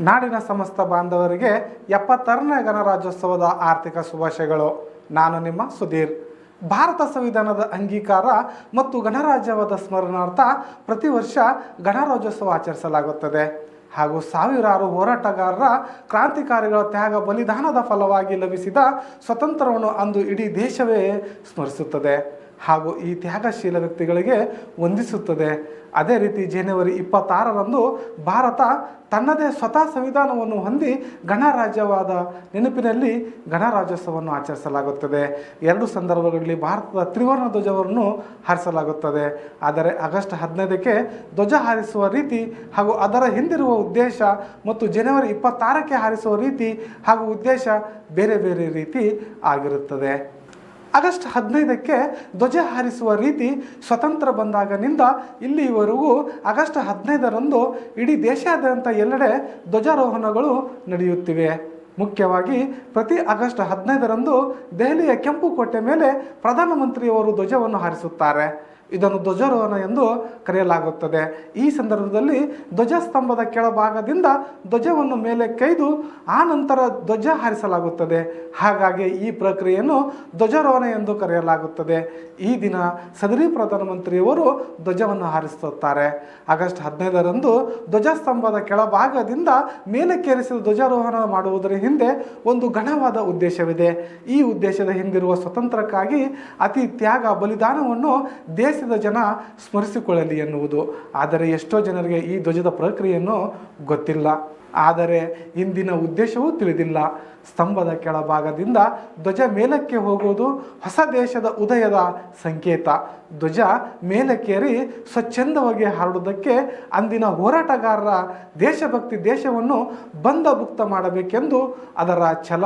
ನಾಡಿನ ಸಮಸ್ತ ಬಾಂಧವರಿಗೆ 76ನೇ ಗಣರಾಜ್ಯೋತ್ಸವದ ಆರ್ಥಿಕ ಶುಭಾಶಯಗಳು. ನಾನು ನಿಮ್ಮ ಸುಧೀರ್. ಭಾರತ ಸಂವಿಧಾನದ ಅಂಗೀಕಾರ ಮತ್ತು ಗಣರಾಜ್ಯವಾದ ಸ್ಮರಣಾರ್ಥ ಪ್ರತಿ ವರ್ಷ ಗಣರಾಜ್ಯೋತ್ಸವ ಆಚರಿಸಲಾಗುತ್ತದೆ ಹಾಗೂ ಸಾವಿರಾರು ಹೋರಾಟಗಾರರ ಕ್ರಾಂತಿಕಾರಿಗಳ ತ್ಯಾಗ ಬಲಿದಾನದ ಫಲವಾಗಿ ಲಭಿಸಿದ ಸ್ವತಂತ್ರವನ್ನು ಅಂದು ಇಡೀ ದೇಶವೇ ಸ್ಮರಿಸುತ್ತದೆ ಹಾಗೂ ಈ ತ್ಯಾಗಶೀಲ ವ್ಯಕ್ತಿಗಳಿಗೆ ವಂದಿಸುತ್ತದೆ. ಅದೇ ರೀತಿ ಜನವರಿ 26ರಂದು ಭಾರತ ತನ್ನದೇ ಸ್ವತಃ ಸಂವಿಧಾನವನ್ನು ಹೊಂದಿ ಗಣರಾಜ್ಯವಾದ ನೆನಪಿನಲ್ಲಿ ಗಣರಾಜ್ಯೋತ್ಸವವನ್ನು ಆಚರಿಸಲಾಗುತ್ತದೆ. ಎರಡು ಸಂದರ್ಭಗಳಲ್ಲಿ ಭಾರತದ ತ್ರಿವರ್ಣ ಧ್ವಜವನ್ನು ಹಾರಿಸಲಾಗುತ್ತದೆ. ಆದರೆ ಆಗಸ್ಟ್ 15ಕ್ಕೆ ಧ್ವಜ ಹಾರಿಸುವ ರೀತಿ ಹಾಗೂ ಅದರ ಹಿಂದಿರುವ ಉದ್ದೇಶ ಮತ್ತು ಜನವರಿ 26ಕ್ಕೆ ಹಾರಿಸುವ ರೀತಿ ಹಾಗೂ ಉದ್ದೇಶ ಬೇರೆ ಬೇರೆ ರೀತಿ ಆಗಿರುತ್ತದೆ. ಆಗಸ್ಟ್ 15ಕ್ಕೆ ಧ್ವಜ ಹಾರಿಸುವ ರೀತಿ ಸ್ವತಂತ್ರ ಬಂದಾಗನಿಂದ ಇಲ್ಲಿಯವರೆಗೂ ಆಗಸ್ಟ್ 15ರಂದು ಇಡೀ ದೇಶಾದ್ಯಂತ ಎಲ್ಲೆಡೆ ಧ್ವಜಾರೋಹಣಗಳು ನಡೆಯುತ್ತಿವೆ. ಮುಖ್ಯವಾಗಿ ಪ್ರತಿ ಆಗಸ್ಟ್ 15ರಂದು ದೆಹಲಿಯ ಕೆಂಪು ಕೋಟೆ ಮೇಲೆ ಪ್ರಧಾನಮಂತ್ರಿಯವರು ಧ್ವಜವನ್ನು ಹಾರಿಸುತ್ತಾರೆ. ಇದನ್ನು ಧ್ವಜಾರೋಹಣ ಎಂದು ಕರೆಯಲಾಗುತ್ತದೆ. ಈ ಸಂದರ್ಭದಲ್ಲಿ ಧ್ವಜಸ್ತಂಭದ ಕೆಳಭಾಗದಿಂದ ಧ್ವಜವನ್ನು ಮೇಲೆ ಕೈದು ಆ ನಂತರ ಧ್ವಜ ಹಾರಿಸಲಾಗುತ್ತದೆ. ಹಾಗಾಗಿ ಈ ಪ್ರಕ್ರಿಯೆಯನ್ನು ಧ್ವಜಾರೋಹಣ ಎಂದು ಕರೆಯಲಾಗುತ್ತದೆ. ಈ ದಿನ ಸದರಿ ಪ್ರಧಾನಮಂತ್ರಿಯವರು ಧ್ವಜವನ್ನು ಹಾರಿಸುತ್ತಾರೆ. ಆಗಸ್ಟ್ 15ರಂದು ಧ್ವಜಸ್ತಂಭದ ಕೆಳಭಾಗದಿಂದ ಮೇಲಕ್ಕೇರಿಸಿದ ಧ್ವಜಾರೋಹಣ ಮಾಡುವುದರ ಹಿಂದೆ ಒಂದು ಘನವಾದ ಉದ್ದೇಶವಿದೆ. ಈ ಉದ್ದೇಶದ ಹಿಂದಿರುವ ಸ್ವತಂತ್ರಕ್ಕಾಗಿ ಅತಿ ತ್ಯಾಗ ಬಲಿದಾನವನ್ನು ದೇಶದ ಜನ ಸ್ಮರಿಸಿಕೊಳ್ಳಲಿ ಎನ್ನುವುದು. ಆದರೆ ಎಷ್ಟೋ ಜನರಿಗೆ ಈ ಧ್ವಜದ ಪ್ರಕ್ರಿಯೆಯನ್ನು ಗೊತ್ತಿಲ್ಲ. ಆದರೆ ಇಂದಿನ ಉದ್ದೇಶವೂ ತಿಳಿದಿಲ್ಲ. ಸ್ತಂಭದ ಕೆಳಭಾಗದಿಂದ ಧ್ವಜ ಮೇಲಕ್ಕೆ ಹೋಗುವುದು ಹೊಸ ದೇಶದ ಉದಯದ ಸಂಕೇತ. ಧ್ವಜ ಮೇಲಕ್ಕೇರಿ ಸ್ವಚ್ಛಂದವಾಗಿ ಹರಡುವುದಕ್ಕೆ ಅಂದಿನ ಹೋರಾಟಗಾರರ ದೇಶಭಕ್ತಿ ದೇಶವನ್ನು ಬಂಧಮುಕ್ತ ಮಾಡಬೇಕೆಂದು ಅದರ ಛಲ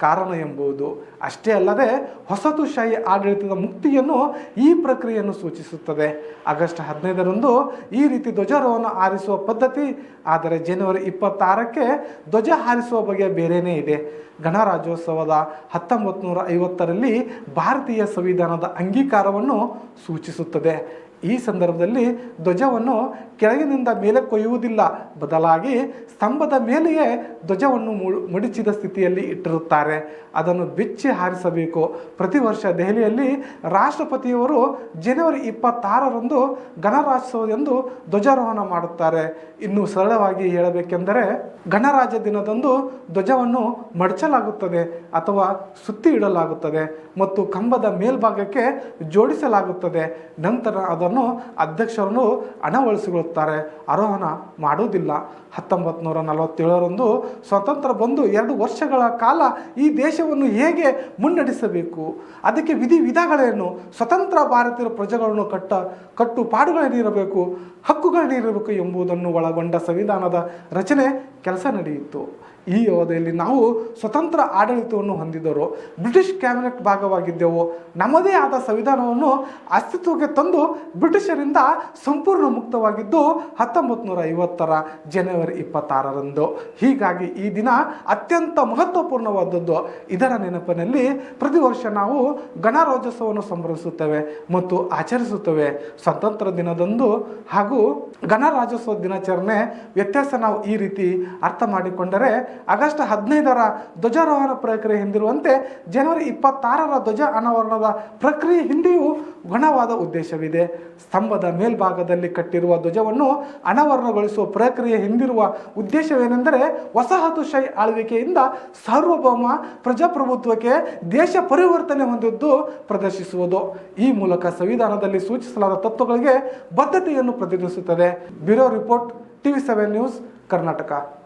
ಕಾರಣ ಎಂಬುದು. ಅಷ್ಟೇ ಅಲ್ಲದೆ ಹೊಸತುಶಾಹಿ ಆಡಳಿತದ ಮುಕ್ತಿಯನ್ನು ಈ ಪ್ರಕ್ರಿಯೆಯನ್ನು ಸೂಚಿಸುತ್ತದೆ. ಆಗಸ್ಟ್ 15ರಂದು ಈ ರೀತಿ ಧ್ವಜಾರೋಹಣ ಹಾರಿಸುವ ಪದ್ಧತಿ. ಆದರೆ ಜನವರಿ 26ಕ್ಕೆ ಧ್ವಜ ಹಾರಿಸುವ ಬಗೆ ಬೇರೆಯೇ ಇದೆ. ಗಣರಾಜ್ಯೋತ್ಸವದ 1950ರಲ್ಲಿ ಭಾರತೀಯ ಸಂವಿಧಾನದ ಅಂಗೀಕಾರವನ್ನು ಸೂಚಿಸುತ್ತದೆ. ಈ ಸಂದರ್ಭದಲ್ಲಿ ಧ್ವಜವನ್ನು ಕೆಳಗಿನಿಂದ ಮೇಲೆ ಕೊಯ್ಯುವುದಿಲ್ಲ, ಬದಲಾಗಿ ಸ್ತಂಭದ ಮೇಲೆಯೇ ಧ್ವಜವನ್ನು ಮಡಿಚಿದ ಸ್ಥಿತಿಯಲ್ಲಿ ಇಟ್ಟಿರುತ್ತಾರೆ. ಅದನ್ನು ಬಿಚ್ಚಿ ಹಾರಿಸಬೇಕು. ಪ್ರತಿ ವರ್ಷ ದೆಹಲಿಯಲ್ಲಿ ರಾಷ್ಟ್ರಪತಿಯವರು ಜನವರಿ 26ರಂದು ಗಣರಾಜ್ಯೋತ್ಸವವೆಂದು ಧ್ವಜಾರೋಹಣ ಮಾಡುತ್ತಾರೆ. ಇನ್ನು ಸರಳವಾಗಿ ಹೇಳಬೇಕೆಂದರೆ ಗಣರಾಜ್ಯ ದಿನದಂದು ಧ್ವಜವನ್ನು ಮಡಚಲಾಗುತ್ತದೆ ಅಥವಾ ಸುತ್ತಿ ಇಡಲಾಗುತ್ತದೆ ಮತ್ತು ಕಂಬದ ಮೇಲ್ಭಾಗಕ್ಕೆ ಜೋಡಿಸಲಾಗುತ್ತದೆ. ನಂತರ ಅದನ್ನು ಅಧ್ಯಕ್ಷರನ್ನು ಅನಾವರಣಗೊಳಿಸುತ್ತಾರೆ, ಆರೋಹಣ ಮಾಡುವುದಿಲ್ಲ. 1947ರಂದು ಸ್ವಾತಂತ್ರ್ಯ ಬಂದು 2 ವರ್ಷಗಳ ಕಾಲ ಈ ದೇಶವನ್ನು ಹೇಗೆ ಮುನ್ನಡೆಸಬೇಕು, ಅದಕ್ಕೆ ವಿಧಿಗಳೇನು, ಸ್ವತಂತ್ರ ಭಾರತೀಯ ಪ್ರಜೆಗಳನ್ನು ಕಟ್ಟುಪಾಡುಗಳೇನಿರಬೇಕು, ಹಕ್ಕುಗಳೇನಿರಬೇಕು ಎಂಬುದನ್ನು ಒಳಗೊಂಡ ಸಂವಿಧಾನದ ರಚನೆ ಕೆಲಸ ನಡೆಯಿತು. ಈ ಅವಧಿಯಲ್ಲಿ ನಾವು ಸ್ವತಂತ್ರ ಆಡಳಿತವನ್ನು ಹೊಂದಿದ್ದರು. ಬ್ರಿಟಿಷ್ ಕ್ಯಾಬಿನೆಟ್ ಭಾಗವಾಗಿದ್ದೆವು. ನಮ್ಮದೇ ಆದ ಸಂವಿಧಾನವನ್ನು ಅಸ್ತಿತ್ವಕ್ಕೆ ತಂದು ಬ್ರಿಟಿಷರಿಂದ ಸಂಪೂರ್ಣ ಮುಕ್ತವಾಗಿದ್ದು 1950ರ ಜನವರಿ 26ರಂದು. ಹೀಗಾಗಿ ಈ ದಿನ ಅತ್ಯಂತ ಮಹತ್ವಪೂರ್ಣವಾದದ್ದು. ಇದರ ನೆನಪಿನಲ್ಲಿ ಪ್ರತಿ ವರ್ಷ ನಾವು ಗಣರಾಜ್ಯೋತ್ಸವವನ್ನು ಸಂಭ್ರಮಿಸುತ್ತೇವೆ ಮತ್ತು ಆಚರಿಸುತ್ತೇವೆ. ಸ್ವಾತಂತ್ರ್ಯ ದಿನದಂದು ಹಾಗೂ ಗಣರಾಜ್ಯೋತ್ಸವ ದಿನಾಚರಣೆ ವ್ಯತ್ಯಾಸ ನಾವು ಈ ರೀತಿ ಅರ್ಥ ಮಾಡಿಕೊಂಡರೆ, ಆಗಸ್ಟ್ 15ರ ಧ್ವಜಾರೋಹಣ ಪ್ರಕ್ರಿಯೆ ಹಿಂದಿರುವಂತೆ ಜನವರಿ 26ರ ಧ್ವಜ ಅನಾವರಣದ ಪ್ರಕ್ರಿಯೆ ಹಿಂದೆಯೂ ಘನವಾದ ಉದ್ದೇಶವಿದೆ. ಸ್ತಂಭದ ಮೇಲ್ಭಾಗದಲ್ಲಿ ಕಟ್ಟಿರುವ ಧ್ವಜವನ್ನು ಅನಾವರಣಗೊಳಿಸುವ ಪ್ರಕ್ರಿಯೆ ಹಿಂದಿರುವ ಉದ್ದೇಶವೇನೆಂದರೆ ವಸಾಹತುಶಾಹಿ ಆಳ್ವಿಕೆಯಿಂದ ಸಾರ್ವಭೌಮ ಪ್ರಜಾಪ್ರಭುತ್ವಕ್ಕೆ ದೇಶ ಪರಿವರ್ತನೆ ಹೊಂದಿದ್ದು ಪ್ರದರ್ಶಿಸುವುದು. ಈ ಮೂಲಕ ಸಂವಿಧಾನದಲ್ಲಿ ಸೂಚಿಸಲಾದ ತತ್ವಗಳಿಗೆ ಬದ್ಧತೆಯನ್ನು ಪ್ರತಿನಿಧಿಸುತ್ತದೆ. Bureau report, TV7 news, Karnataka.